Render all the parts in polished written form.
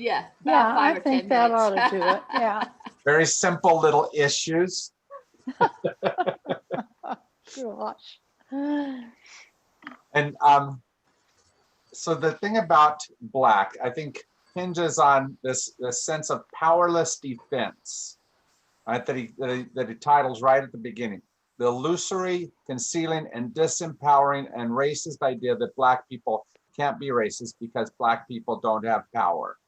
Yeah, Yeah, about I 5 or think 10 that minutes. ought to do it. Yeah. Very simple little issues. Gosh. And so the thing about Black, I think, hinges on this sense of powerless defense, right? That he titles right at the beginning. The illusory, concealing, and disempowering and racist idea that Black people can't be racist because Black people don't have power.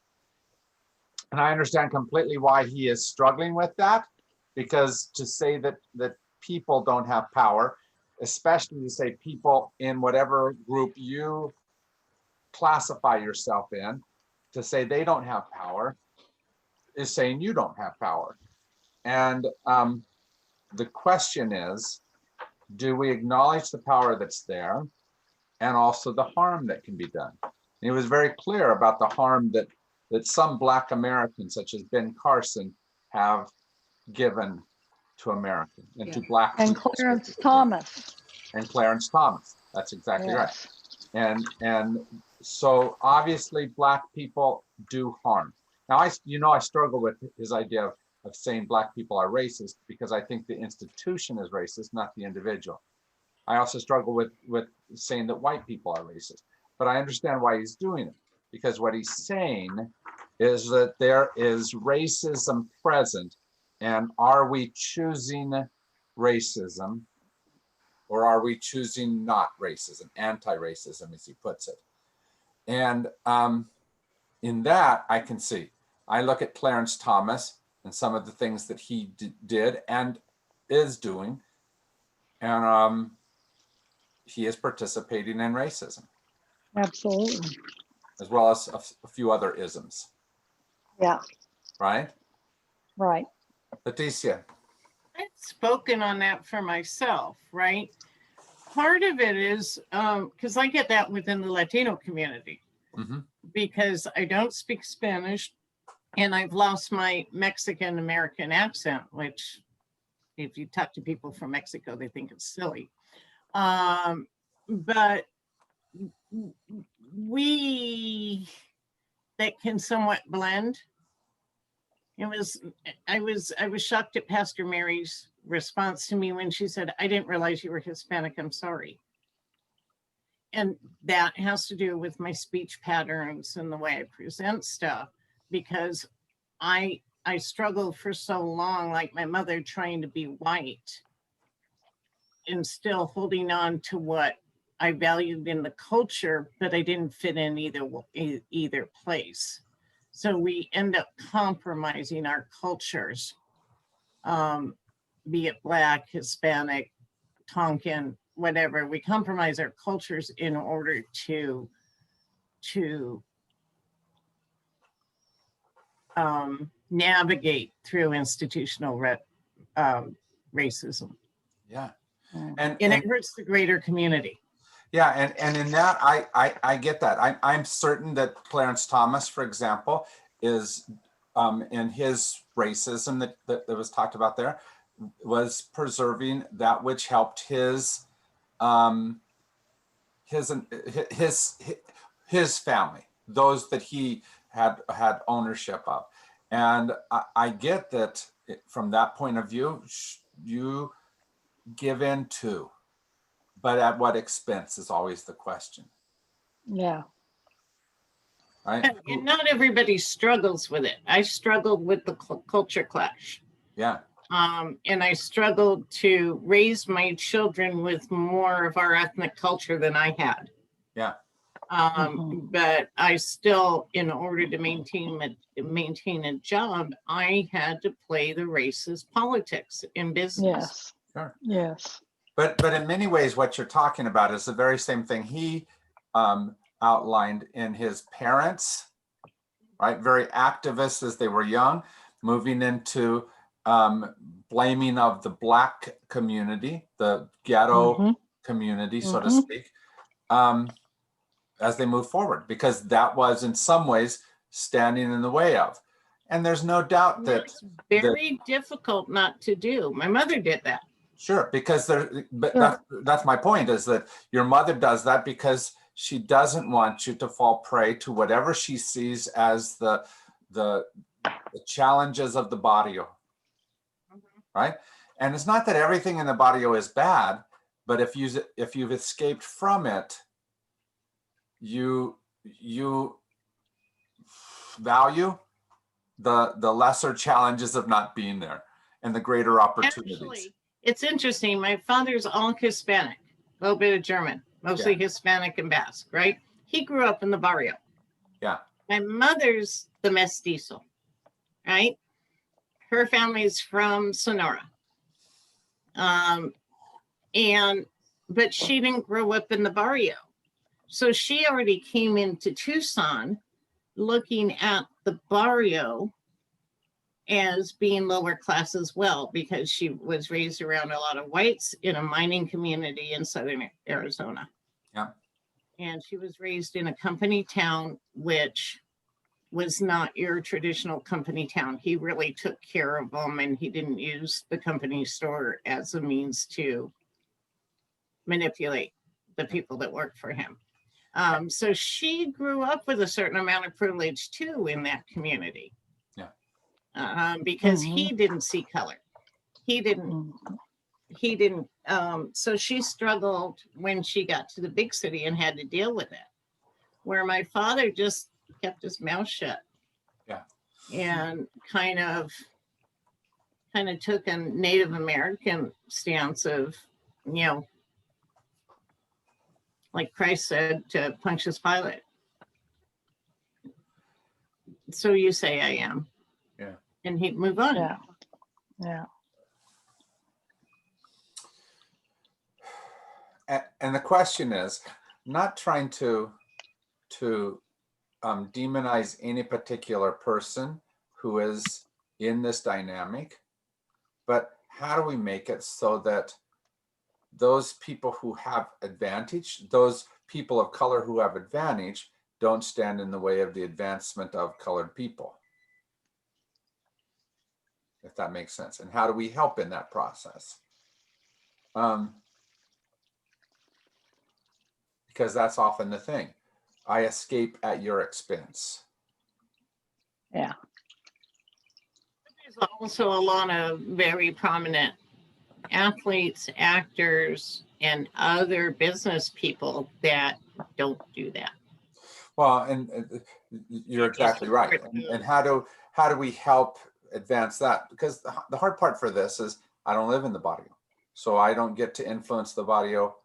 And I understand completely why he is struggling with that, because to say that people don't have power, especially to say people in whatever group you classify yourself in, to say they don't have power is saying you don't have power. And the question is, do we acknowledge the power that's there and also the harm that can be done? And he was very clear about the harm that some Black Americans, such as Ben Carson, have given to America and to Black And people. Clarence Thomas. And Clarence Thomas. That's exactly Yes. right. And so obviously Black people do harm. Now, I struggle with his idea of saying Black people are racist, because I think the institution is racist, not the individual. I also struggle with saying that white people are racist, but I understand why he's doing it, because what he's saying is that there is racism present, and are we choosing racism, or are we choosing not racism, anti-racism, as he puts it? And in that, I can see. I look at Clarence Thomas and some of the things that he did and is doing, and he is participating in racism. Absolutely. As well as a few other isms. Yeah. Right? Right. Leticia. I've spoken on that for myself, right? Part of it is because I get that within the Latino community, because I don't speak Spanish and I've lost my Mexican American accent, which if you talk to people from Mexico, they think it's silly. But that can somewhat blend. I was shocked at Pastor Mary's response to me when she said, "I didn't realize you were Hispanic, I'm sorry." And that has to do with my speech patterns and the way I present stuff, because I struggled for so long, like my mother, trying to be white and still holding on to what I valued in the culture, but I didn't fit in either place. So we end up compromising our cultures, be it Black, Hispanic, Tonkin, whatever. We compromise our cultures in order to navigate through institutional racism. Yeah. And it hurts the greater community. Yeah, and in that, I get that. I'm certain that Clarence Thomas, for example, is in his racism that was talked about there, was preserving that which helped his family, those that he had ownership of. And I get that from that point of view, you give in too. But at what expense is always the question. Yeah. Right? And not everybody struggles with it. I struggled with the culture clash. Yeah. And I struggled to raise my children with more of our ethnic culture than I had. Yeah. But I still, in order to maintain a job, I had to play the racist politics in business. Yes. Sure. Yes. But in many ways, what you're talking about is the very same thing he outlined in his parents, right? Very activist as they were young, moving into blaming of the Black community, the ghetto community, so to speak, as they move forward, because that was in some ways standing in the way of. And there's no doubt that it's very difficult not to do. My mother did that. Sure, because that's my point, is that your mother does that because she doesn't want you to fall prey to whatever she sees as the the challenges of the barrio, right? And it's not that everything in the barrio is bad, but if you've escaped from it, you value the lesser challenges of not being there and the greater opportunities. Actually, it's interesting. My father's all Hispanic, a little bit of German, mostly Hispanic and Basque, right? He grew up in the barrio. Yeah. My mother's the mestizo, right? Her family's from Sonora. But she didn't grow up in the barrio. So she already came into Tucson looking at the barrio as being lower class as well, because she was raised around a lot of whites in a mining community in southern Arizona. Yeah. And she was raised in a company town, which was not your traditional company town. He really took care of them, and he didn't use the company store as a means to manipulate the people that worked for him. So she grew up with a certain amount of privilege too in that community. Yeah. Because he didn't see color. He didn't. So she struggled when she got to the big city and had to deal with it. Where my father just kept his mouth shut. Yeah. And kind of took a Native American stance of, like Christ said to Pontius Pilate. So you say I am. Yeah. And he'd move on. Yeah. Yeah. And the question is, not trying to demonize any particular person who is in this dynamic, but how do we make it so that those people who have advantage, those people of color who have advantage, don't stand in the way of the advancement of colored people? If that makes sense. And how do we help in that process? Because that's often the thing. I escape at your expense. Yeah. There's also a lot of very prominent athletes, actors, and other business people that don't do that. Well, and you're exactly right. And how do we help advance that? Because the hard part for this is I don't live in the barrio, so I don't get to influence the barrio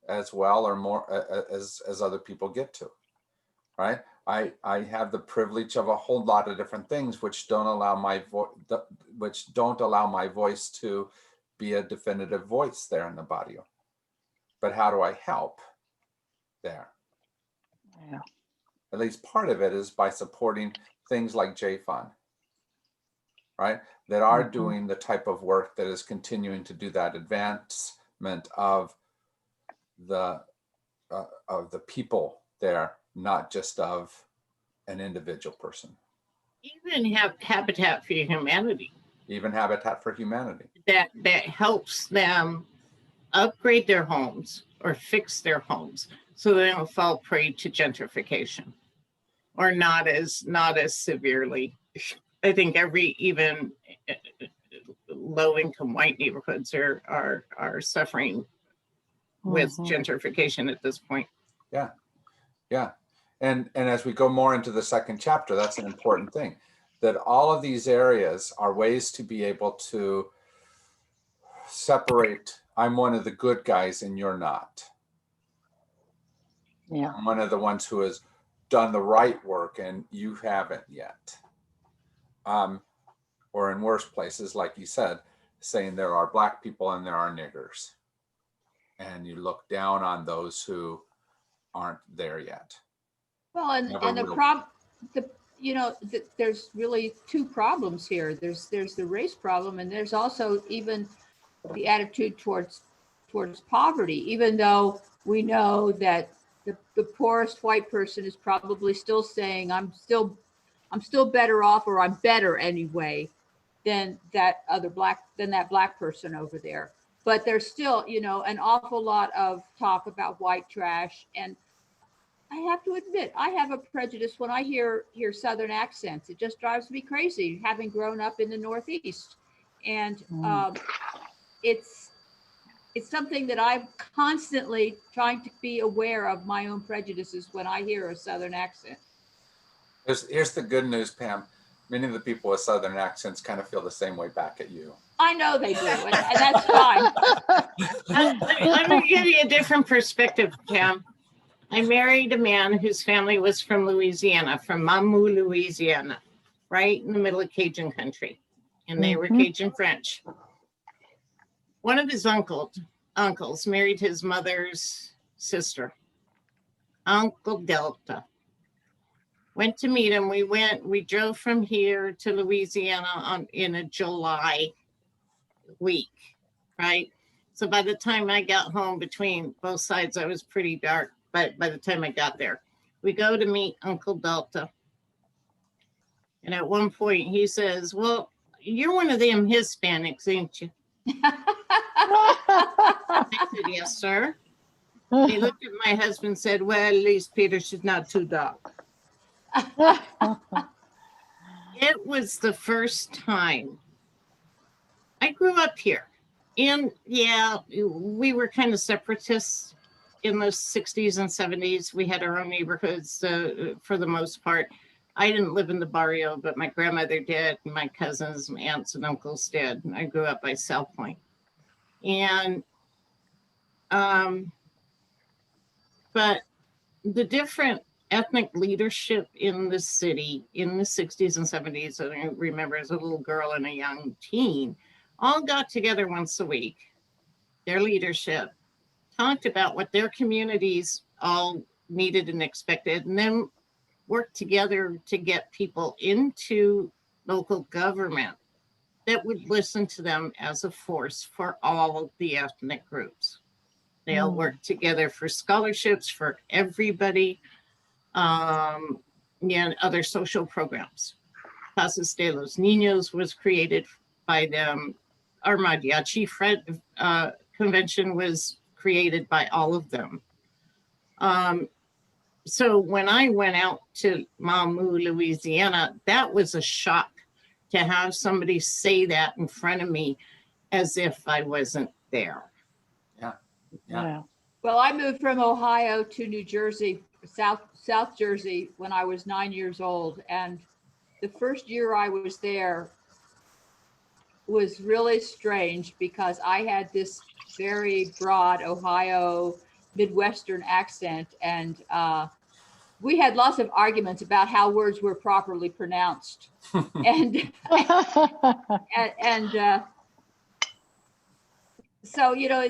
as well or more as other people get to, right? I have the privilege of a whole lot of different things which don't allow my voice to be a definitive voice there in the barrio. But how do I help there? Yeah. At least part of it is by supporting things like JFund, right? That are doing the type of work that is continuing to do that advancement of the people there, not just of an individual person. Even have Habitat for Humanity. Even Habitat for Humanity. That helps them upgrade their homes or fix their homes so they don't fall prey to gentrification, or not as severely. I think even low-income white neighborhoods are suffering with gentrification at this point. Yeah. And as we go more into the second chapter, that's an important thing, that all of these areas are ways to be able to separate. I'm one of the good guys and you're not. Yeah. I'm one of the ones who has done the right work and you haven't yet. Or in worse places, like you said, saying there are Black people and there are niggers. And you look down on those who aren't there yet. Well, and there's really two problems here. There's the race problem, and there's also even the attitude towards poverty, even though we know that the poorest white person is probably still saying, I'm still better off, or I'm better anyway than that black person over there. But there's still, an awful lot of talk about white trash. And I have to admit, I have a prejudice when I hear Southern accents. It just drives me crazy, having grown up in the Northeast. And it's something that I'm constantly trying to be aware of my own prejudices when I hear a Southern accent. Here's the good news, Pam. Many of the people with Southern accents kind of feel the same way back at you. I know they do, and that's fine. Let me give you a different perspective, Pam. I married a man whose family was from Louisiana, from Mamou, Louisiana, right in the middle of Cajun country. And they were Cajun French. One of his uncles married his mother's sister, Uncle Delta. Went to meet him. We drove from here to Louisiana in a July week, right? So by the time I got home, between both sides, I was pretty dark. But by the time I got there, we go to meet Uncle Delta. And at one point he says, well, you're one of them Hispanics, ain't you? I said, yes, sir. He looked at my husband and said, well, at least Peter should not too dark. It was the first time. I grew up here. And yeah, we were kind of separatists in the 60s and 70s. We had our own neighborhoods for the most part. I didn't live in the barrio, but my grandmother did. And my cousins, my aunts and uncles did. And I grew up by South Point. And, but the different ethnic leadership in the city in the 60s and 70s, and I remember as a little girl and a young teen, all got together once a week, their leadership, talked about what their communities all needed and expected, and then worked together to get people into local government that would listen to them as a force for all the ethnic groups. They all worked together for scholarships for everybody, and other social programs. Casas de los Niños was created by them. Our Mariachi convention was created by all of them. So when I went out to Mamou, Louisiana, that was a shock to have somebody say that in front of me as if I wasn't there. Yeah. Well, I moved from Ohio to New Jersey, South Jersey, when I was 9 years old. And the first year I was there was really strange because I had this very broad Ohio Midwestern accent. And we had lots of arguments about how words were properly pronounced. and so, you know,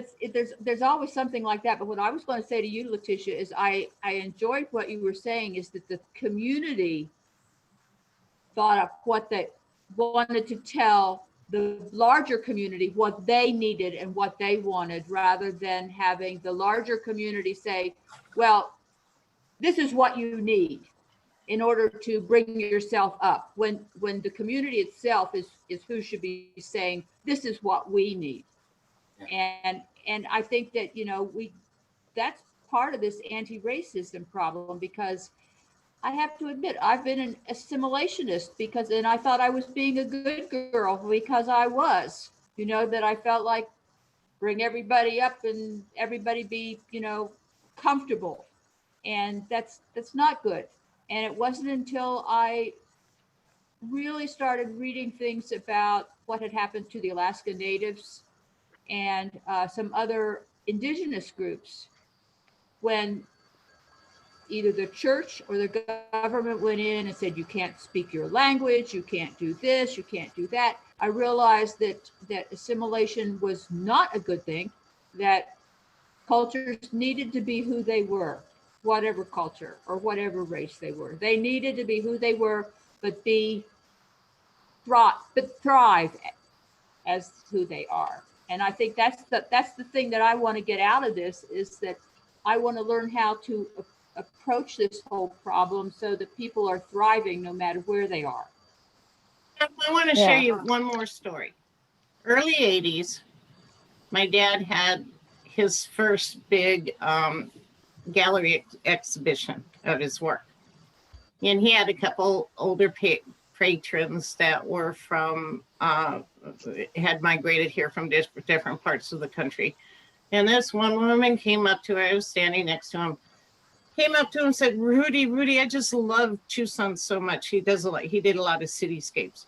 there's always something like that. But what I was going to say to you, Letitia, is I enjoyed what you were saying, is that the community thought of what they wanted to tell the larger community what they needed and what they wanted, rather than having the larger community say, well, this is what you need in order to bring yourself up, when the community itself is who should be saying, this is what we need. And I think that, you know, that's part of this anti-racism problem, because I have to admit, I've been an assimilationist and I thought I was being a good girl because I was, you know, that I felt like bring everybody up and everybody be, you know, comfortable. And that's not good. And it wasn't until I really started reading things about what had happened to the Alaska Natives and some other indigenous groups, when either the church or the government went in and said, you can't speak your language, you can't do this, you can't do that. I realized that assimilation was not a good thing, that cultures needed to be who they were, whatever culture or whatever race they were. They needed to be who they were, but thrive as who they are. And I think that's the thing that I want to get out of this, is that I want to learn how to approach this whole problem so that people are thriving no matter where they are. I want to share you one more story. Early 80s, my dad had his first big gallery exhibition of his work. And he had a couple older patrons that were from, had migrated here from different parts of the country. And this one woman came up to her, I was standing next to him, came up to him and said, Rudy, I just love Tucson so much. He did a lot of cityscapes.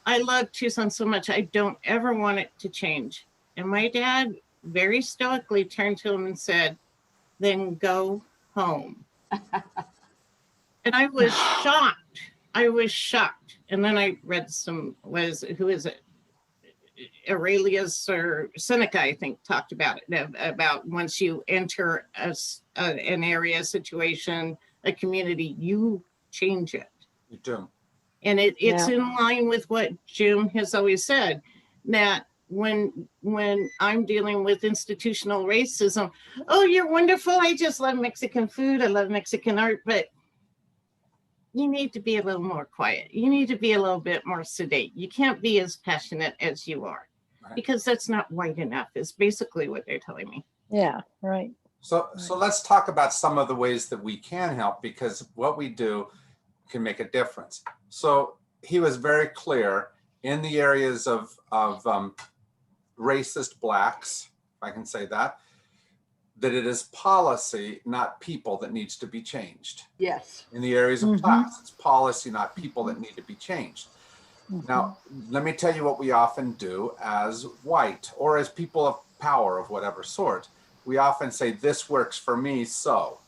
I love Tucson so much. I don't ever want it to change. And my dad very stoically turned to him and said, then go home. And I was shocked. I was shocked. And then I read who is it? Aurelius or Seneca, I think, talked about it, about once you enter an area, situation, a community, you change it. You do. And it's in line with what Jim has always said, that when I'm dealing with institutional racism, oh, you're wonderful. I just love Mexican food. I love Mexican art, but you need to be a little more quiet. You need to be a little bit more sedate. You can't be as passionate as you are, right, because that's not white enough, is basically what they're telling me. Yeah, right. So let's talk about some of the ways that we can help, because what we do can make a difference. So he was very clear in the areas of racist Blacks, if I can say that it is policy, not people, that needs to be changed. Yes. In the areas of class, it's policy, not people, that need to be changed. Now, let me tell you what we often do as white or as people of power of whatever sort. We often say, this works for me, so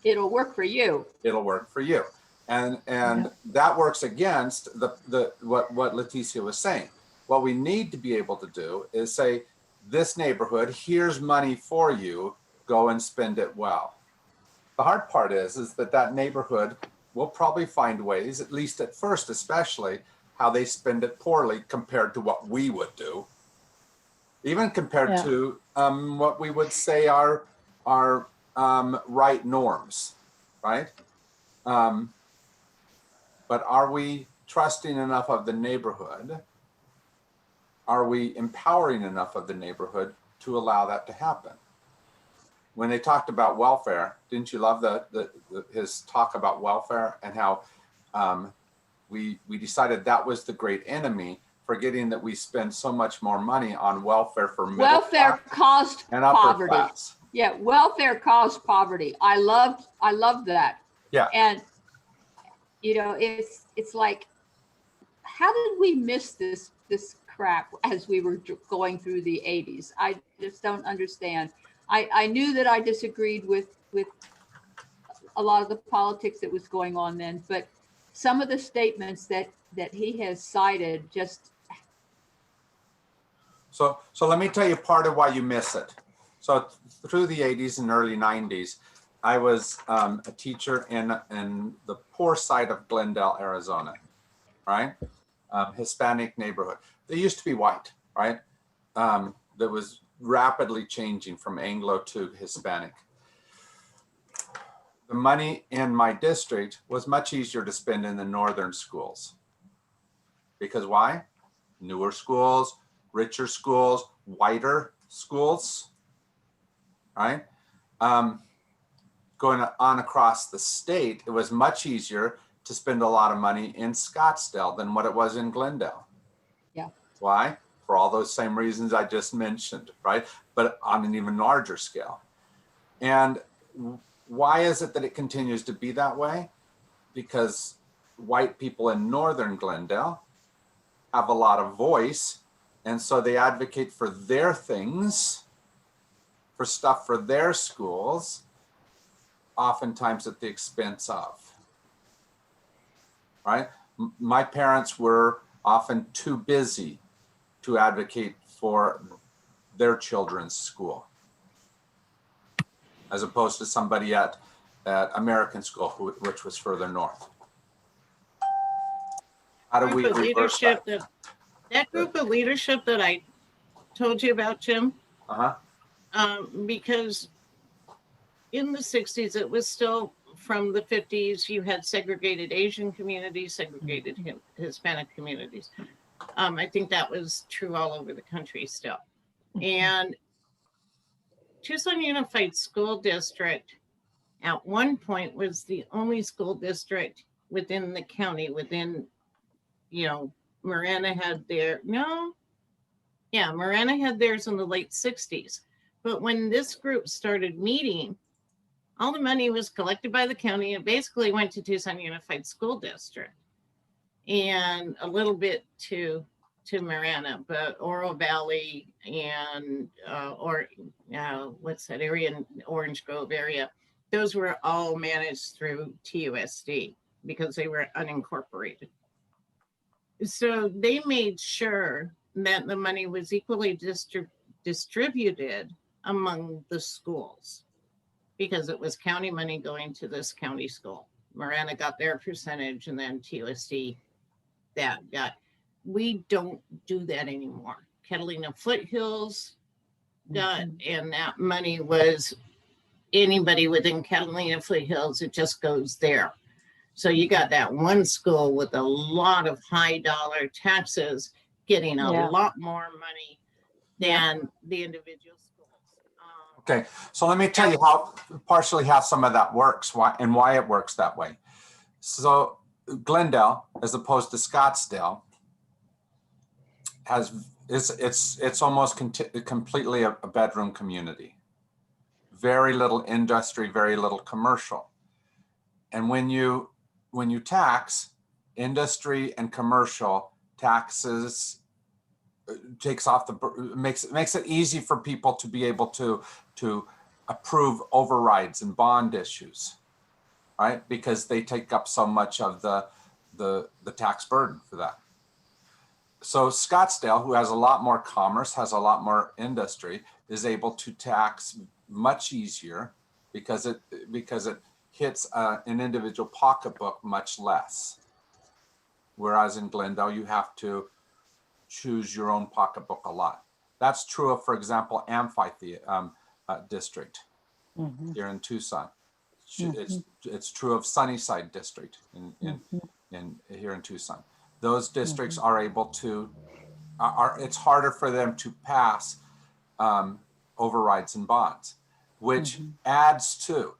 It'll work for you. it'll work for you. And that works against what Leticia was saying. What we need to be able to do is say, this neighborhood, here's money for you, go and spend it well. The hard part is that neighborhood will probably find ways, at least at first especially, how they spend it poorly compared to what we would do, even compared to what we would say are right norms, right? But are we trusting enough of the neighborhood? Are we empowering enough of the neighborhood to allow that to happen? When they talked about welfare, didn't you love his talk about welfare and how we decided that was the great enemy, forgetting that we spend so much more money on welfare for middle Welfare class caused and upper poverty. class. Yeah, welfare caused poverty. I love that. Yeah. And it's like, how did we miss this crap as we were going through the 80s? I just don't understand. I knew that I disagreed with a lot of the politics that was going on then, but some of the statements that he has cited just. So let me tell you part of why you miss it. So through the 80s and early 90s, I was a teacher in the poor side of Glendale, Arizona, right? Hispanic neighborhood. They used to be white, right? That was rapidly changing from Anglo to Hispanic. The money in my district was much easier to spend in the northern schools. Because why? Newer schools, richer schools, whiter schools, right? Going on across the state, it was much easier to spend a lot of money in Scottsdale than what it was in Glendale. Yeah. Why? For all those same reasons I just mentioned, right? But on an even larger scale. And why is it that it continues to be that way? Because white people in northern Glendale have a lot of voice, and so they advocate for their things, for stuff for their schools, oftentimes at the expense of, right? My parents were often too busy to advocate for their children's school, as opposed to somebody at American school, which was further north. How do we reverse that? That group of leadership that I told you about, Jim, because in the 60s, it was still from the 50s, you had segregated Asian communities, segregated Hispanic communities. I think that was true all over the country still. And Tucson Unified School District at one point was the only school district within the county, Marana had Marana had theirs in the late 60s. But when this group started meeting, all the money was collected by the county and basically went to Tucson Unified School District and a little bit to Marana, but Oro Valley and what's that area in Orange Grove area, those were all managed through TUSD because they were unincorporated. So they made sure that the money was equally distributed among the schools because it was county money going to this county school. Marana got their percentage and then TUSD that got. We don't do that anymore. Catalina Foothills got, and that money was anybody within Catalina Foothills, it just goes there. So you got that one school with a lot of high dollar taxes getting a lot more money than the individual schools. Okay, so let me tell you partially how some of that works, why it works that way. So Glendale, as opposed to Scottsdale, it's almost completely a bedroom community. Very little industry, very little commercial. And when you tax industry and commercial taxes, takes off makes it easy for people to be able to approve overrides and bond issues, right? Because they take up so much of the tax burden for that. So Scottsdale, who has a lot more commerce, has a lot more industry, is able to tax much easier because it hits an individual pocketbook much less. Whereas in Glendale, you have to choose your own pocketbook a lot. That's true of, for example, Amphitheater District here in Tucson. It's true of Sunnyside District in here in Tucson. Those districts are able to, it's harder for them to pass overrides and bonds, which adds to.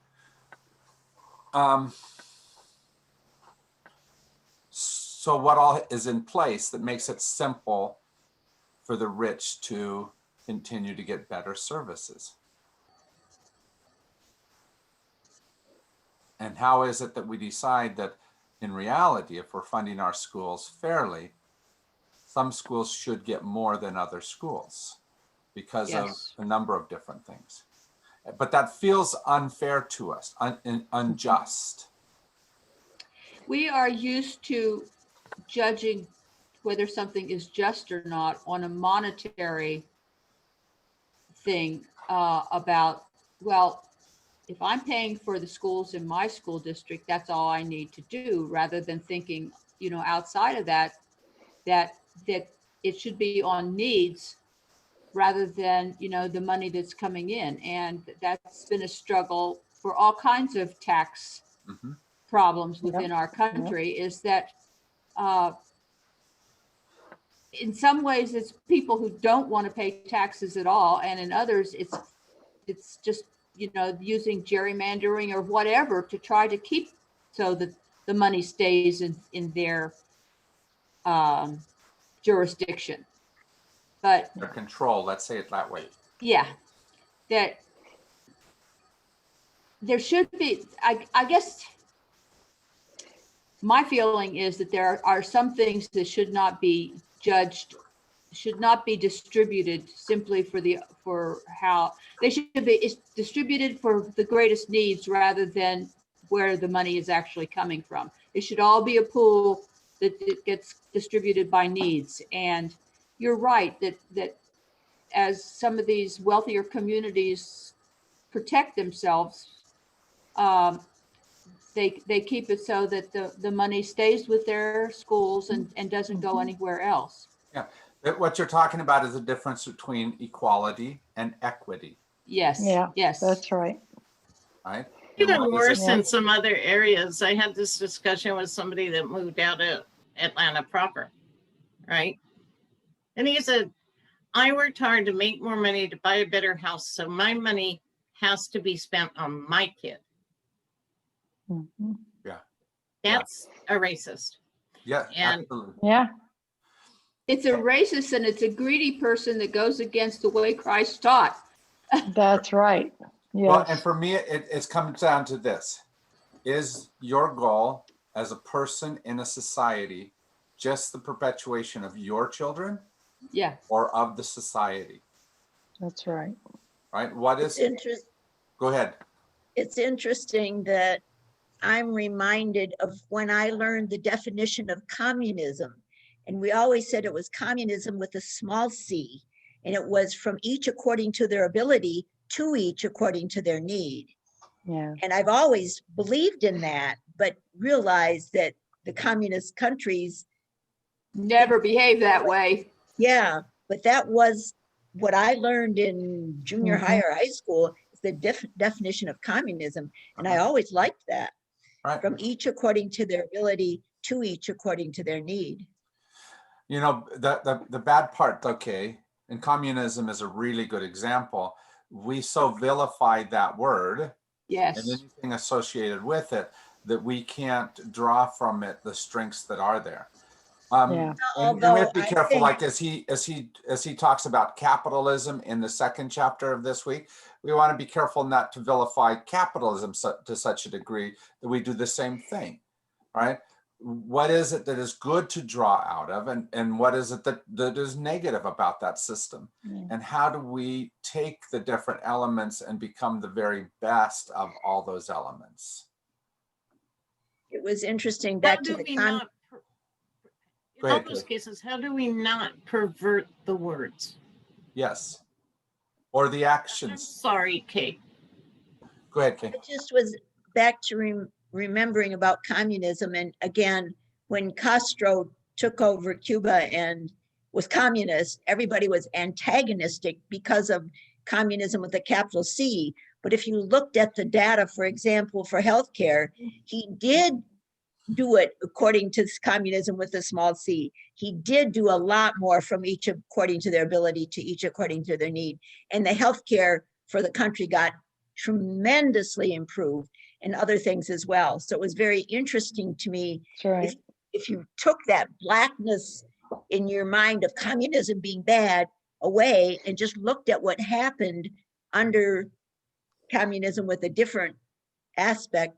So what all is in place that makes it simple for the rich to continue to get better services? And how is it that we decide that in reality, if we're funding our schools fairly, some schools should get more than other schools because of a number of different things? But that feels unfair to us, unjust. We are used to judging whether something is just or not on a monetary thing about, well, if I'm paying for the schools in my school district, that's all I need to do, rather than thinking, outside of that it should be on needs rather than, the money that's coming in. And that's been a struggle for all kinds of tax problems within our country, is that in some ways it's people who don't want to pay taxes at all, and in others it's just using gerrymandering or whatever to try to keep so that the money stays in their jurisdiction. But Their control, let's say it that way. Yeah, that there should be, I guess my feeling is that there are some things that should not be judged, should not be distributed simply for how they should be distributed for the greatest needs rather than where the money is actually coming from. It should all be a pool that gets distributed by needs. And you're right that as some of these wealthier communities protect themselves, they keep it so that the money stays with their schools and doesn't go anywhere else. Yeah, what you're talking about is the difference between equality and equity. Yes. Yeah, Yes. that's right. Right? Even worse in some other areas. I had this discussion with somebody that moved out of Atlanta proper, right? And he said, I worked hard to make more money to buy a better house, so my money has to be spent on my kid. Mhm. That's a racist. Yeah, And- absolutely. Yeah, It's a racist and it's a greedy person that goes against the way Christ taught. that's right. Well, and Yes, for me, it's comes down to this. Is your goal as a person in a society just the perpetuation of your children Yeah. or of the society, that's right. right? What It's is, go ahead. It's interesting that I'm reminded of when I learned the definition of communism. And we always said it was communism with a small c. And it was from each according to their ability to each according to their need. Yeah, And I've always believed in that, but realized that the communist countries, Never behave that way. yeah, but that was what I learned in junior high or high school, is the definition of communism. And I always liked that. Right. From each according to their ability to each according to their need. You know, the bad part, okay, and communism is a really good example. We so vilify that word and Yes. anything associated with it that we can't draw from it the strengths that are there. Yeah. And we have to be Although I careful, think- like as he talks about capitalism in the second chapter of this week, we want to be careful not to vilify capitalism to such a degree that we do the same thing, right? What is it that is good to draw out of, and what is it that is negative about that system? Yeah. And how do we take the different elements and become the very best of all those elements? It was interesting How back to do the we con. not, in Go all ahead, those Kate. cases, how do we not pervert the words? Yes. Or the I'm actions. sorry, Kate. Go ahead, Kate. It just was back to remembering about communism. And again, when Castro took over Cuba and was communist, everybody was antagonistic because of communism with a capital C. But if you looked at the data, for example, for healthcare, he did do it according to communism with a small c. He did do a lot more from each according to their ability to each according to their need. And the healthcare for the country got tremendously improved and other things as well. So it was very interesting to me. that's right. If you took that blackness in your mind of communism being bad away and just looked at what happened under communism with a different aspect,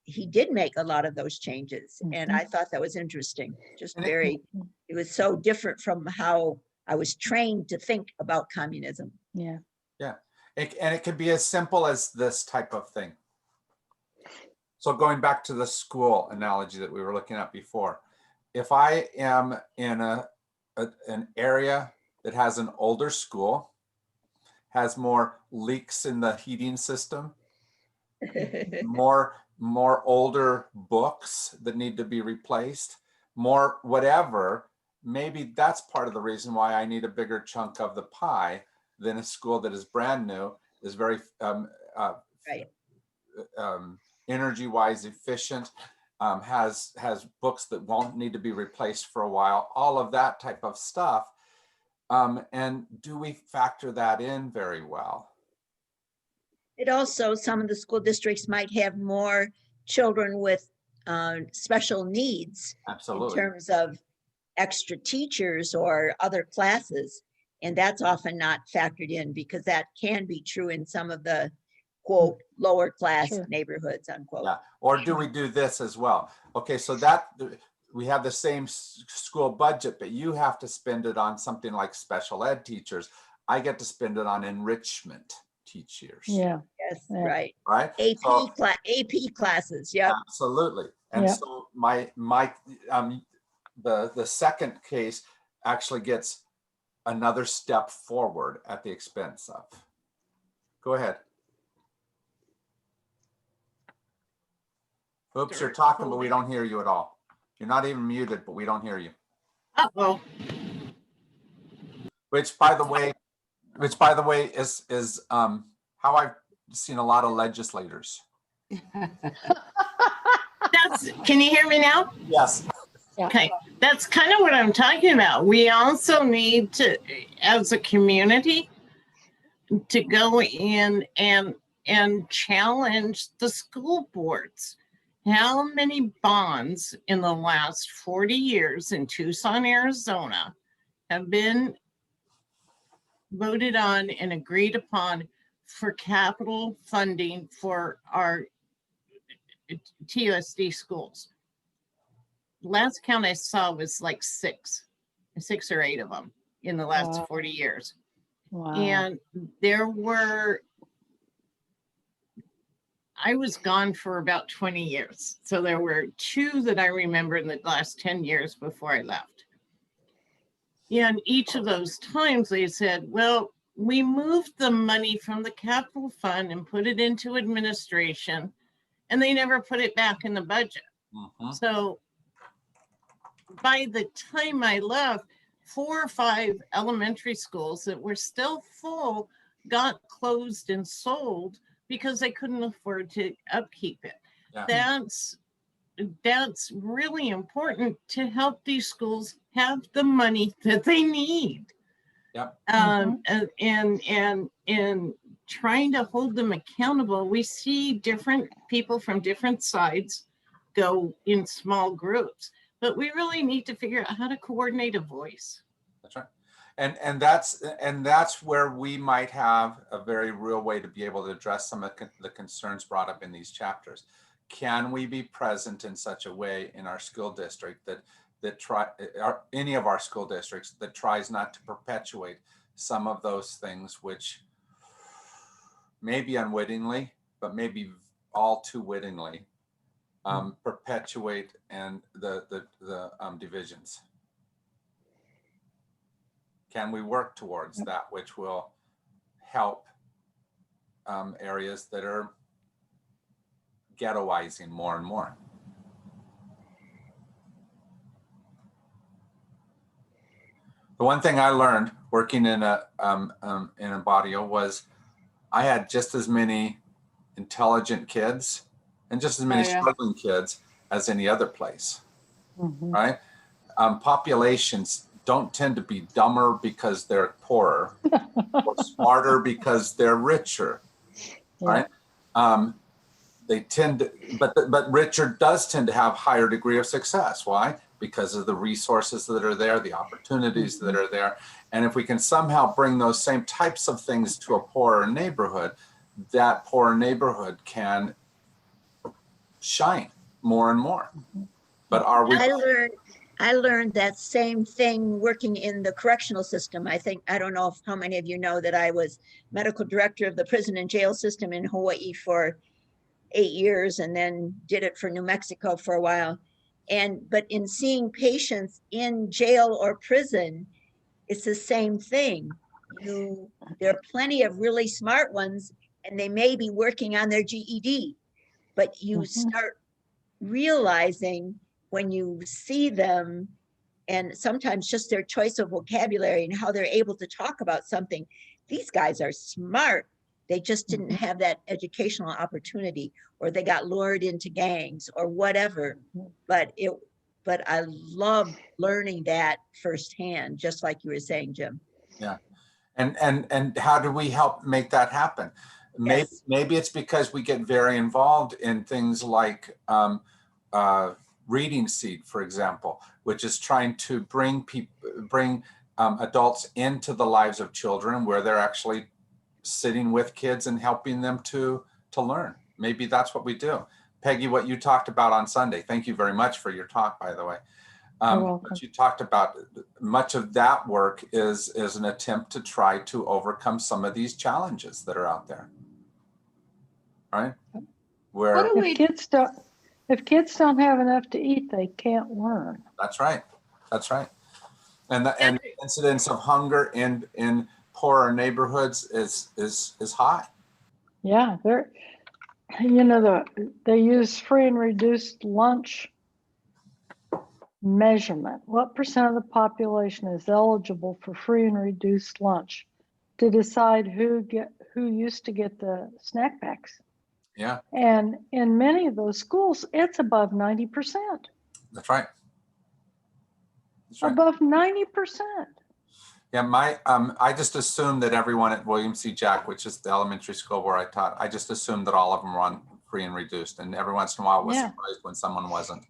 he did make a lot of those changes. And Mhm. I thought that was interesting. Just And it- very, it was so different from how I was trained to think about communism. Yeah, And it could be as simple as this type of thing. So going back to the school analogy that we were looking at before, if I am in an area that has an older school, has more leaks in the heating system, more older books that need to be replaced, more whatever, maybe that's part of the reason why I need a bigger chunk of the pie than a school that is brand new, is very Right. energy-wise efficient, has books that won't need to be replaced for a while, all of that type of stuff. And do we factor that in very well? It also, some of the school districts might have more children with special needs in Absolutely. terms of extra teachers or other classes. And that's often not factored in because that can be true in some of the quote lower class Sure. neighborhoods, unquote. Yeah. Or do we do this as well? Okay, so that we have the same school budget, but you have to spend it on something like special ed teachers. I get to spend it on enrichment teachers. yeah, Yes, Yeah. right. Right. AP, So- AP classes, yeah. Absolutely. And Yeah. so the second case actually gets another step forward at the expense of. Go ahead. Oops, you're talking, but we don't hear you at all. You're not even muted, but we don't hear you. Uh-oh. Which by the way is how I've seen a lot of legislators. Can you hear me now? Yes. Okay, that's kind of what I'm talking about. We also need to, as a community, to go in and challenge the school boards. How many bonds in the last 40 years in Tucson, Arizona have been voted on and agreed upon for capital funding for our TUSD schools? Last count I saw was like 6 or 8 of them in the last Wow. 40 years. Wow. And there were, I was gone for about 20 years. So there were 2 that I remember in the last 10 years before I left. And each of those times they said, well, we moved the money from the capital fund and put it into administration, and they never put it back in the budget. So by the time I left, 4 or 5 elementary schools that were still full got closed and sold because they couldn't afford to upkeep it. Yeah. That's really important to help these schools have the money that they need. Yep. And trying to hold them accountable. We see different people from different sides go in small groups, but we really need to figure out how to coordinate a voice. That's right. And that's where we might have a very real way to be able to address some of the concerns brought up in these chapters. Can we be present in such a way in our school district any of our school districts that tries not to perpetuate some of those things which maybe unwittingly, but maybe all too wittingly perpetuate and the divisions? Can we work towards that which will help areas that are ghettoizing more and more? The one thing I learned working in a barrio was I had just as many intelligent kids and just as many struggling kids as any other place, right? Populations don't tend to be dumber because they're poorer or smarter because they're richer, right? They tend to, but richer does tend to have higher degree of success. Why? Because of the resources that are there, the opportunities that are there. And if we can somehow bring those same types of things to a poorer neighborhood, that poorer neighborhood can shine more and more. But are we? I learned that same thing working in the correctional system. I don't know how many of you know that I was medical director of the prison and jail system in Hawaii for 8 years and then did it for New Mexico for a while. But in seeing patients in jail or prison, it's the same thing. There are plenty of really smart ones and they may be working on their GED, but you start realizing when you see them, and sometimes just their choice of vocabulary and how they're able to talk about something, these guys are smart. They just didn't have that educational opportunity, or they got lured into gangs or whatever. But I love learning that firsthand, just like you were saying, Jim. Yeah. And how do we help make that happen? Maybe it's because we get very involved in things like Reading Seed, for example, which is trying to bring adults into the lives of children where they're actually sitting with kids and helping them to learn. Maybe that's what we do. Peggy, what you talked about on Sunday, thank you very much for your talk, by the way. What you talked about, much of that work is an attempt to try to overcome some of these challenges that are out there, right? Where if kids don't have enough to eat, they can't learn. That's right. That's right. And the incidence of hunger in poorer neighborhoods is high. Yeah, they use free and reduced lunch measurement. What % of the population is eligible for free and reduced lunch to decide who used to get the snack packs? Yeah. And in many of those schools, it's above 90%. That's right. That's right. above 90%. Yeah, I just assumed that everyone at William C. Jack, which is the elementary school where I taught, I just assumed that all of them were on free and reduced, and every once in a while I was Yeah. surprised when someone wasn't.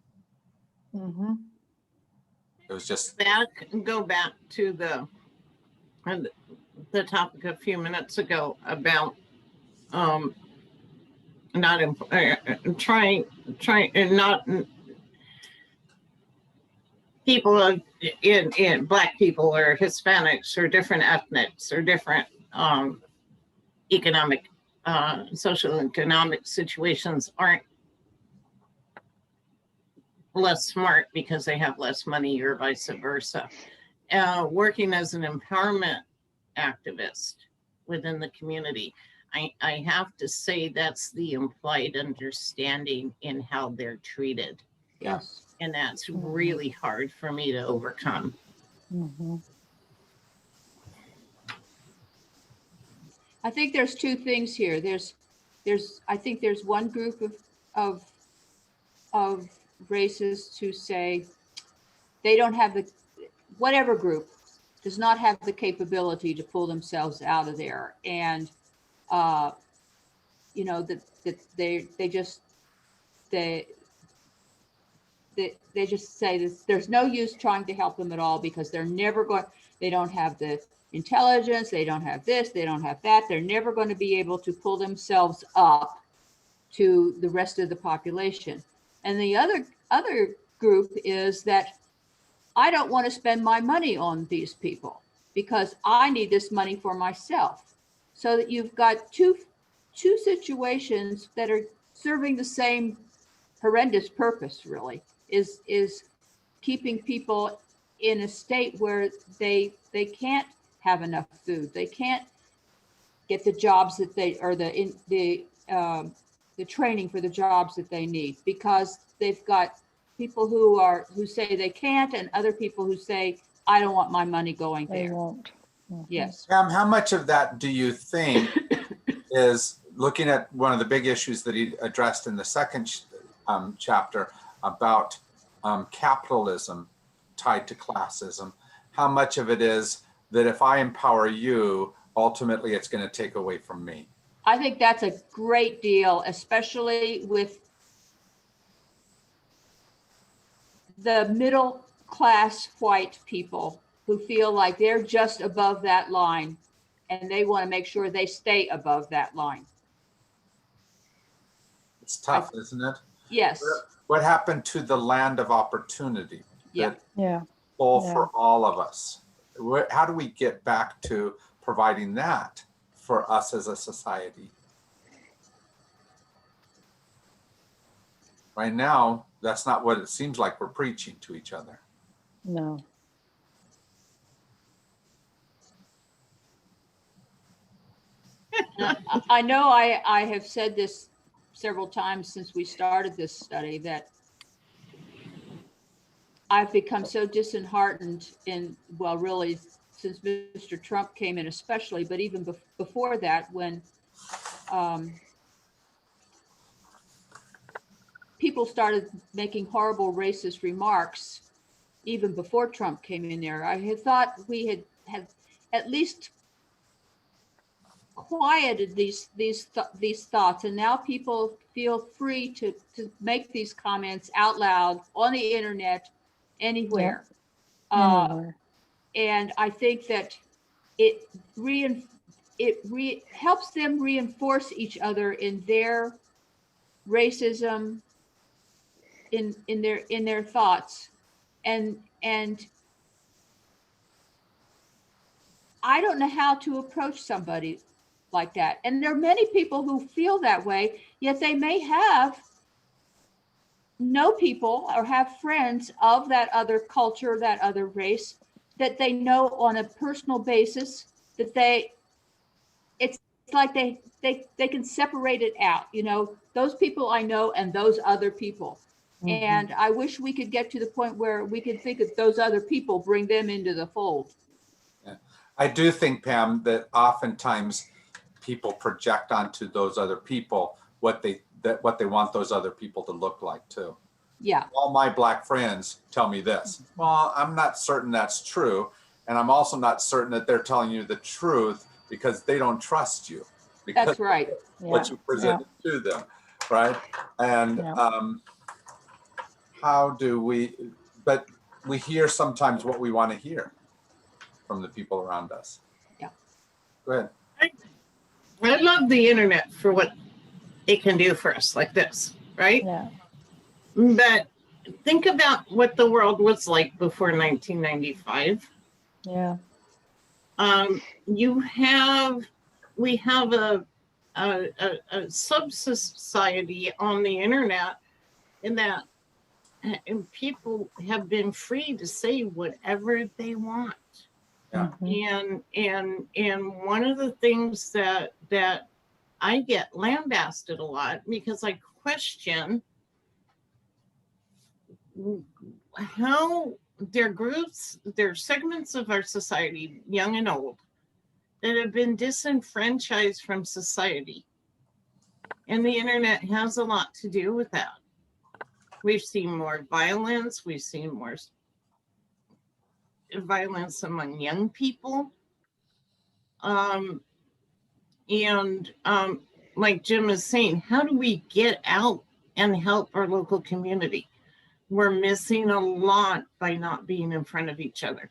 Mm-hmm. It was just, Go back to the topic a few minutes ago about not trying not people in Black people or Hispanics or different ethnics or different economic social economic situations aren't less smart because they have less money or vice versa. Working as an empowerment activist within the community, I have to say that's the implied understanding in how they're treated. Yes. And that's really hard for me to overcome. Mm-hmm. I think there's two things here. I think there's one group of racists who say they don't have whatever group does not have the capability to pull themselves out of there. And, that they just say that there's no use trying to help them at all because they don't have the intelligence, they don't have this, they don't have that. They're never going to be able to pull themselves up to the rest of the population. And the other group is that I don't want to spend my money on these people because I need this money for myself. So that you've got two situations that are serving the same horrendous purpose, really, is keeping people in a state where they can't have enough food. They can't get the jobs that the training for the jobs that they need because they've got people who say they can't and other people who say, I don't want my money going They there. won't. Mhm. Yes. how much of that do you think is looking at one of the big issues that he addressed in the second chapter about capitalism tied to classism? How much of it is that if I empower you, ultimately it's going to take away from me? I think that's a great deal, especially with the middle class white people who feel like they're just above that line and they want to make sure they stay above that line. It's tough, isn't it? Yes. What happened to the land of opportunity Yeah. that Yeah. full Yeah. for all of us? How do we get back to providing that for us as a society? Right now, that's not what it seems like we're preaching to each other. No. I know I have said this several times since we started this study that I've become so disheartened really since Mr. Trump came in especially, but even before that when people started making horrible racist remarks even before Trump came in there. I had thought we had at least quieted these thoughts, and now people feel free to make these comments out loud on the internet, anywhere. Anywhere. And I think that it helps them reinforce each other in their racism, in their thoughts, and I don't know how to approach somebody like that. And there are many people who feel that way, yet they may know people or have friends of that other culture, that other race, that they know on a personal basis, that it's like they can separate it out, those people I know and those other people. Mhm. And I wish we could get to the point where we could think of those other people, bring them into the fold. Yeah. I do think, Pam, that oftentimes people project onto those other people what they want those other people to look like too. Yeah, all my black friends tell me this. Well, I'm not certain that's true. And I'm also not certain that they're telling you the truth because they don't trust you. Because that's right. what Yeah, you presented to them, right? And Yeah. how do we, but we hear sometimes what we want to hear from the people around us. Yeah. Go ahead. I love the internet for what it can do for us, like this, right? yeah, But think about what the world was like before 1995. yeah, We have a sub society on the internet in that and people have been free to say whatever they want. Yeah. And one of the things that I get lambasted a lot because I question how there are groups, there are segments of our society, young and old, that have been disenfranchised from society. And the internet has a lot to do with that. We've seen more violence, we've seen more violence among young people. Like Jim is saying, how do we get out and help our local community? We're missing a lot by not being in front of each other.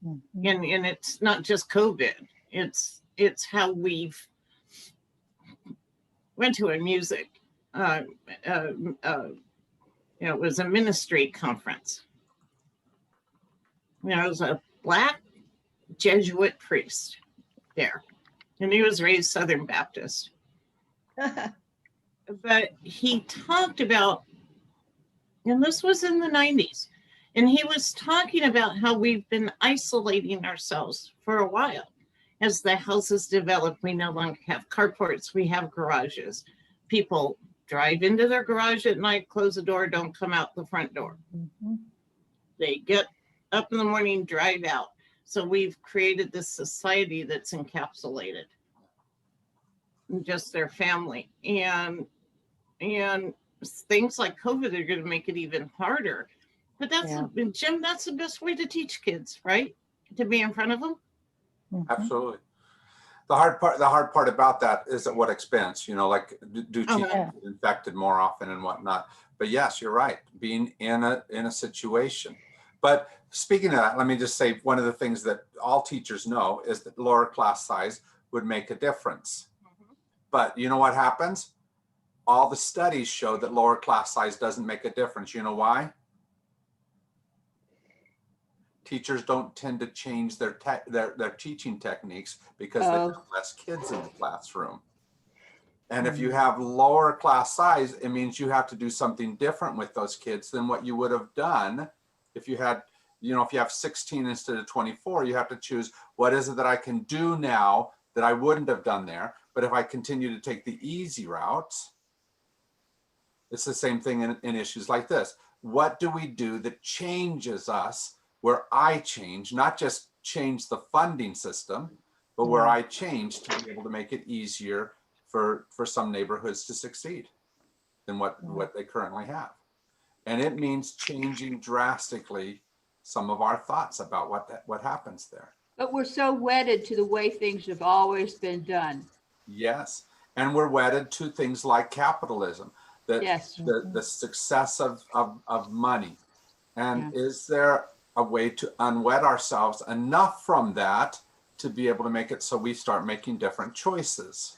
mhm, And it's not just COVID. It's how we've went to a music. It was a ministry conference. It was a Black Jesuit priest there, and he was raised Southern Baptist. But he talked about, and this was in the 90s, and he was talking about how we've been isolating ourselves for a while. As the houses develop, we no longer have carports, we have garages. People drive into their garage at night, close the door, don't come out the front door. mhm. They get up in the morning, drive out. So we've created this society that's encapsulated in just their family. And things like COVID are going to make it even harder. But Jim, that's the best way to teach kids, right? To be in front of them. Mhm. Absolutely. The hard part about that is at what expense, like do teachers Yeah. get infected more often and whatnot. But yes, you're right. Being in a situation. But speaking of that, let me just say one of the things that all teachers know is that lower class size would make a difference. But you know what happens? All the studies show that lower class size doesn't make a difference. You know why? Teachers don't tend to change their teaching techniques because they have less kids in the classroom. And if you have lower class size, it means you have to do something different with those kids than what you would have done if you had, if you have 16 instead of 24, you have to choose what is it that I can do now that I wouldn't have done there. But if I continue to take the easy routes, it's the same thing in issues like this. What do we do that changes us, where I change, not just change the funding system, but where I change to be able to make it easier for some neighborhoods to succeed than what they currently have. And it means changing drastically some of our thoughts about what happens there. But we're so wedded to the way things have always been done. Yes. And we're wedded to things like capitalism, the success of money. And is there a way to unwed ourselves enough from that to be able to make it so we start making different choices?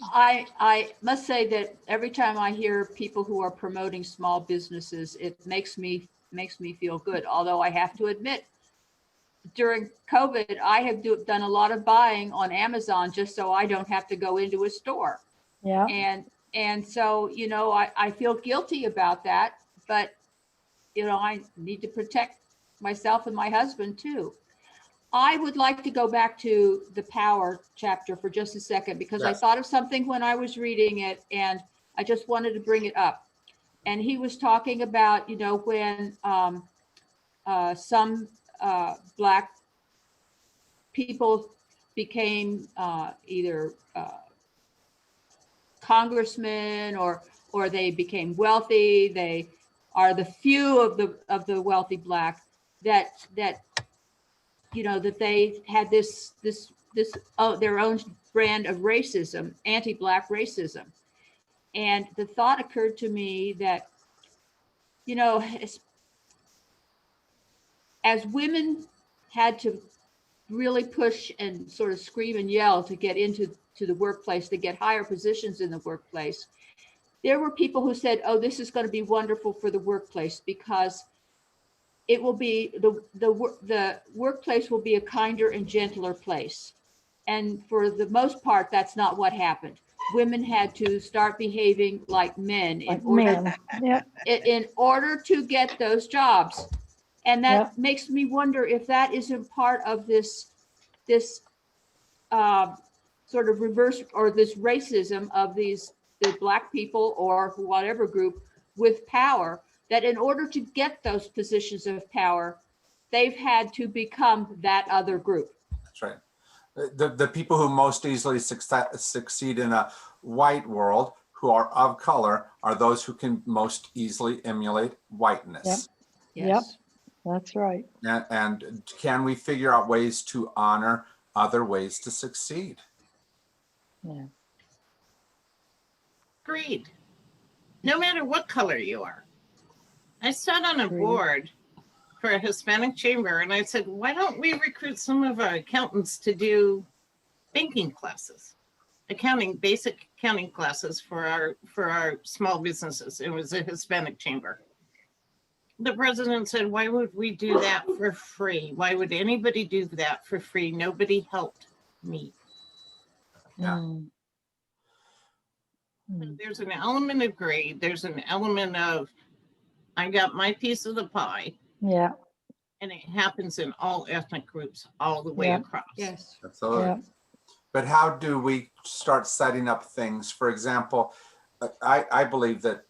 I must say that every time I hear people who are promoting small businesses, it makes me feel good. Although I have to admit, during COVID, I have done a lot of buying on Amazon just so I don't have to go into a store. Yeah. And so, I feel guilty about that, but I need to protect myself and my husband too. I would like to go back to the power chapter for just a second, because I thought of something when I was reading it and I just wanted to bring it up. And he was talking about, when some Black people became either congressmen or they became wealthy, are the few of the wealthy Black that that they had this their own brand of racism, anti-Black racism. And the thought occurred to me that, as women had to really push and sort of scream and yell to get into the workplace, to get higher positions in the workplace, there were people who said, oh, this is going to be wonderful for the workplace because it will be the workplace will be a kinder and gentler place. And for the most part, that's not what happened. Women had to start behaving like men in order to get those jobs. And that makes me wonder if that isn't part of this sort of reverse, or this racism of the Black people or whatever group with power, that in order to get those positions of power, they've had to become that other group. That's right. The people who most easily succeed in a white world, who are of color, are those who can most easily emulate whiteness. Yep, that's right. And can we figure out ways to honor other ways to succeed? Yeah. Agreed. No matter what color you are. I sat on a board for a Hispanic chamber, and I said, why don't we recruit some of our accountants to do banking classes, basic accounting classes for our small businesses? It was a Hispanic chamber. The president said, why would we do that for free? Why would anybody do that for free? Nobody helped me. Yeah. So there's an element of greed. There's an element of, I got my piece of the pie. Yeah. And it happens in all ethnic groups all the way across. Yes. Absolutely. Yeah. But how do we start setting up things? For example, I believe that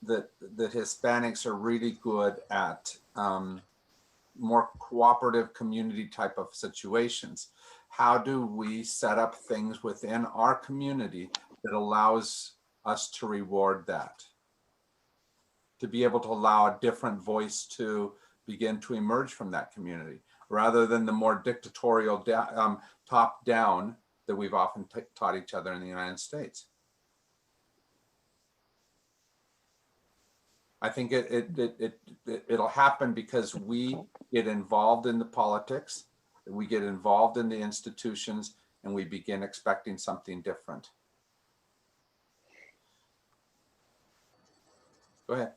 Hispanics are really good at more cooperative community type of situations. How do we set up things within our community that allows us to reward that? To be able to allow a different voice to begin to emerge from that community, rather than the more dictatorial top down that we've often taught each other in the United States. I think it'll happen because we get involved in the politics, we get involved in the institutions, and we begin expecting something different. Go ahead.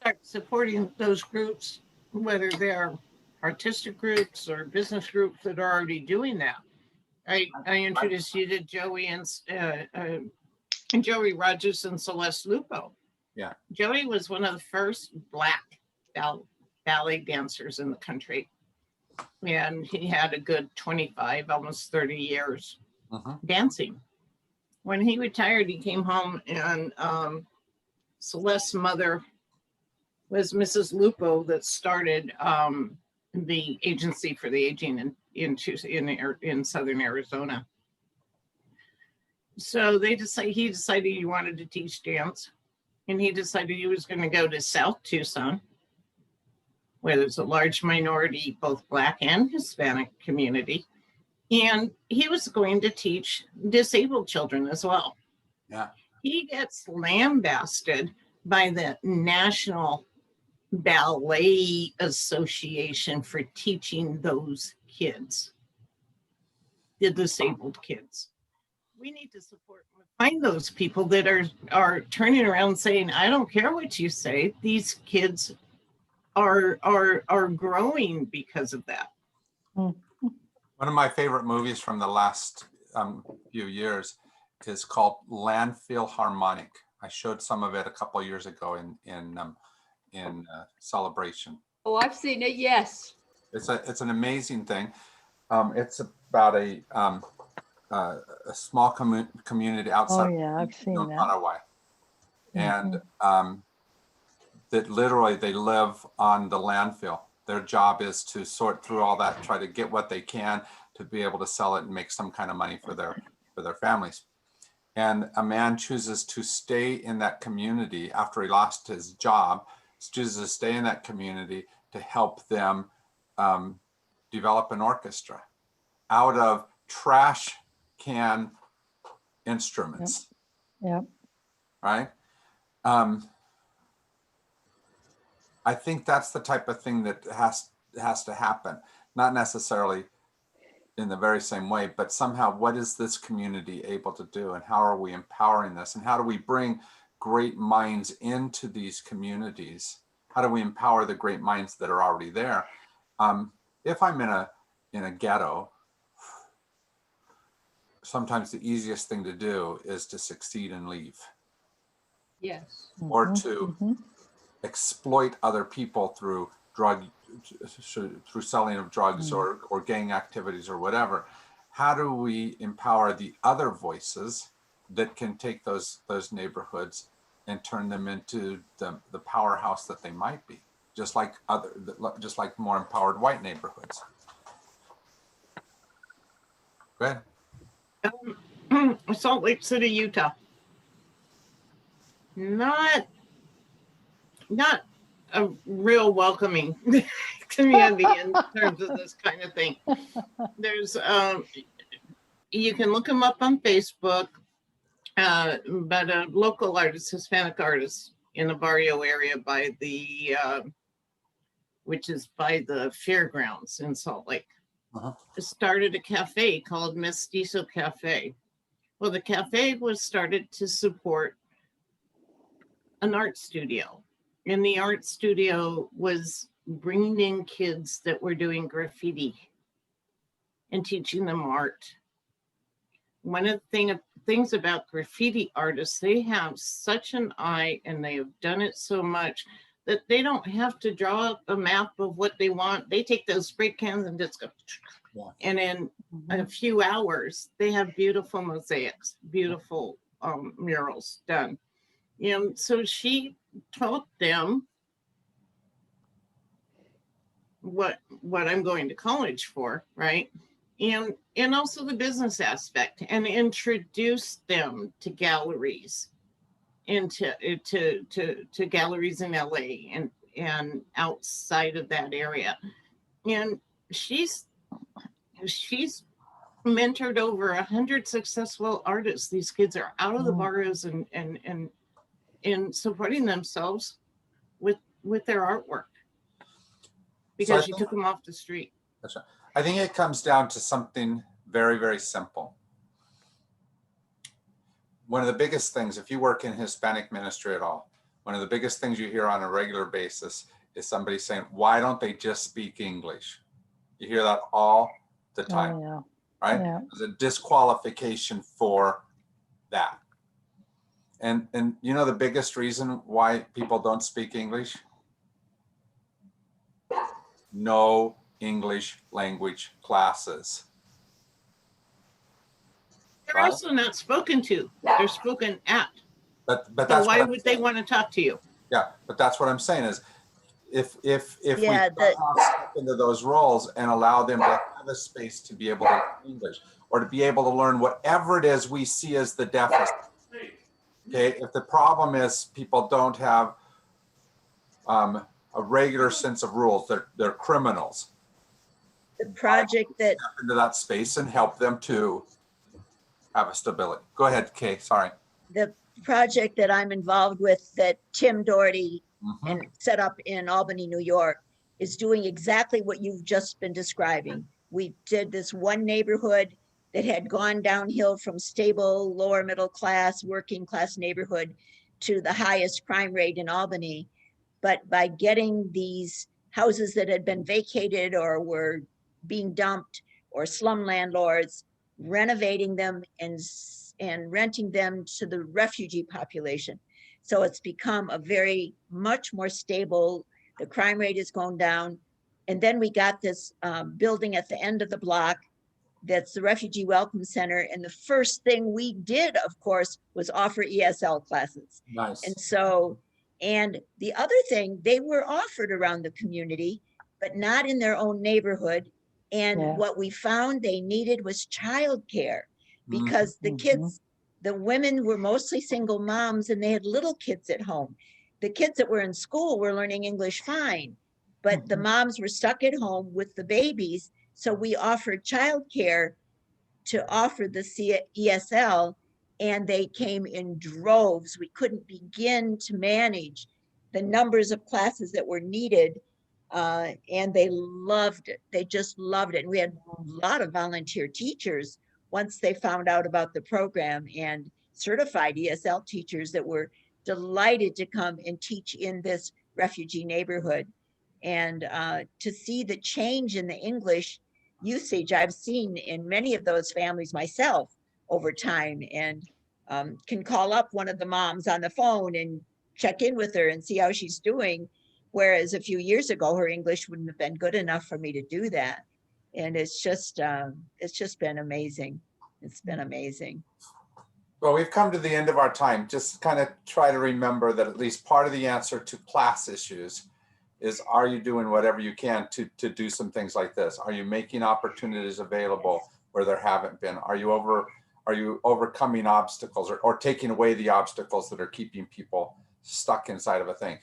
Start supporting those groups, whether they're artistic groups or business groups that are already doing that. I introduced you to Joey and Joey Rogers and Celeste Lupo. Yeah. Joey was one of the first Black ballet dancers in the country. And he had a good 25, almost 30 years dancing. When he retired, he came home, and Celeste's mother was Mrs. Lupo, that started the Agency for the Aging in Southern Arizona. So he decided he wanted to teach dance, and he decided he was going to go to South Tucson, where there's a large minority, both Black and Hispanic community, and he was going to teach disabled children as well. Yeah. He gets lambasted by the National Ballet Association for teaching those kids, the disabled kids. We need to find those people that are turning around saying, I don't care what you say, these kids are growing because of that. One of my favorite movies from the last few years is called Landfill Harmonic. I showed some of it a couple of years ago in Celebration. Oh, I've seen it. Yes. It's an amazing thing. It's about a small community outside. Oh yeah, I've seen that. Hawaii. And that literally they live on the landfill. Their job is to sort through all that, try to get what they can to be able to sell it and make some kind of money for their families. And a man chooses to stay in that community after he lost his job chooses to stay in that community to help them develop an orchestra out of trash can instruments. Yep. Right? I think that's the type of thing that has to happen, not necessarily in the very same way, but somehow what is this community able to do, and how are we empowering this, and how do we bring great minds into these communities? How do we empower the great minds that are already there? If I'm in a ghetto, sometimes the easiest thing to do is to succeed and leave, Yes. or to exploit other people through selling of drugs or gang activities or whatever. How do we empower the other voices that can take those neighborhoods and turn them into the powerhouse that they might be, just like more empowered white neighborhoods? Go ahead. Salt Lake City, Utah. Not a real welcoming community in terms of this kind of thing. There's you can look them up on Facebook, but a local artist, Hispanic artist in the barrio area by the which is by the fairgrounds in Salt Lake, started a cafe called Mestizo Cafe. Well, the cafe was started to support an art studio, and the art studio was bringing in kids that were doing graffiti and teaching them art. One of the things about graffiti artists, they have such an eye, and they have done it so much that they don't have to draw up a map of what they want. They take those spray cans and just go, and in a few hours, they have beautiful mosaics, beautiful murals done. And so she taught them what I'm going to college for, right? And also the business aspect, and introduced them to galleries, into to galleries in LA and outside of that area. And she's mentored over 100 successful artists. These kids are out of the barrios and supporting themselves with their artwork, because she took them off the street. That's right. I think it comes down to something very, very simple. One of the biggest things, if you work in Hispanic ministry at all, one of the biggest things you hear on a regular basis is somebody saying, why don't they just speak English? You hear that all the time, right? Yeah. There's a disqualification for that. And you know the biggest reason why people don't speak English? No English language classes. They're also not spoken to. They're spoken at. But so that's why would they want to talk to you? Yeah, but that's what I'm saying is, if we Yeah, step into those roles and allow them to have a space to be able to learn English, or to be able to learn whatever it is we see as the deficit. Okay, if the problem is people don't have a regular sense of rules, they're criminals. The project that Step into that space and help them to have a stability. Go ahead, Kay. Sorry. the project that I'm involved with, that Tim Doherty and set up in Albany, New York, is doing exactly what you've just been describing. We did this one neighborhood that had gone downhill from stable, lower middle class, working class neighborhood to the highest crime rate in Albany. But by getting these houses that had been vacated or were being dumped, or slum landlords, renovating them and renting them to the refugee population. So it's become a very much more stable, the crime rate has gone down. And then we got this building at the end of the block that's the Refugee Welcome Center. And the first thing we did, of course, was offer ESL classes. Nice. And so, and the other thing, they were offered around the community, but not in their own neighborhood. And what we found they needed was childcare, because the kids, the women were mostly single moms, and they had little kids at home. the kids that were in school were learning English fine, but the moms were stuck at home with the babies. So we offered childcare to offer the ESL, and they came in droves. We couldn't begin to manage the numbers of classes that were needed, and they loved it. They just loved it. And we had a lot of volunteer teachers once they found out about the program, and certified ESL teachers that were delighted to come and teach in this refugee neighborhood. And to see the change in the English usage I've seen in many of those families myself over time, and can call up one of the moms on the phone and check in with her and see how she's doing. Whereas a few years ago, her English wouldn't have been good enough for me to do that. And it's just been amazing. It's been amazing. Well, we've come to the end of our time. Just kind of try to remember that at least part of the answer to class issues is, are you doing whatever you can to do some things like this? Are you making opportunities available where there haven't been? Are you overcoming obstacles or taking away the obstacles that are keeping people stuck inside of a thing?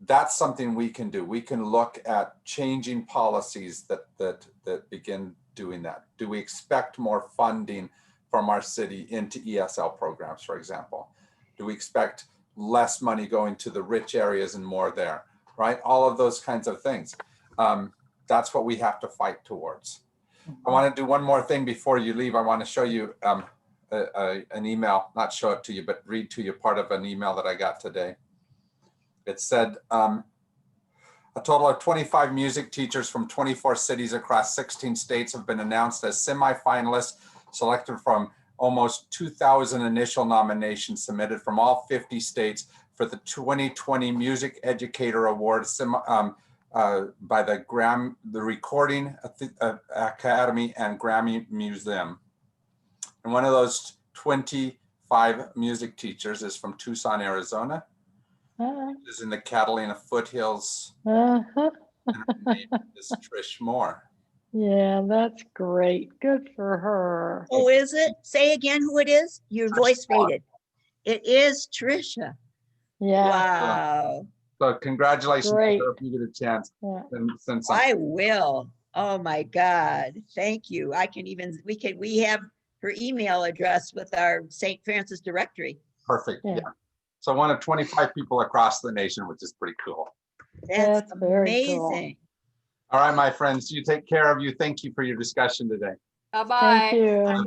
That's something we can do. We can look at changing policies that begin doing that. Do we expect more funding from our city into ESL programs, for example? Do we expect less money going to the rich areas and more there, right? All of those kinds of things. That's what we have to fight towards. I want to do one more thing before you leave. I want to show you an email, not show it to you, but read to you part of an email that I got today. It said, a total of 25 music teachers from 24 cities across 16 states have been announced as semifinalists, selected from almost 2,000 initial nominations submitted from all 50 states for the 2020 Music Educator Award by the Recording Academy and Grammy Museum. And one of those 25 music teachers is from Tucson, Arizona. Is in the Catalina foothills. And her name is Trish Moore. Yeah, that's great. Good for her. Oh, is it? Say again who it is. Your voice faded. It is Trisha. Yeah. Wow. So congratulations to Great. her if you get a chance. Yeah. Send some. I will. Oh my God. Thank you. We have her email address with our St. Francis directory. Perfect. Yeah. Yeah. So one of 25 people across the nation, which is pretty cool. That's very cool. amazing. All right, my friends, you take care of you. Thank you for your discussion today. Bye-bye. Thank you. Bye.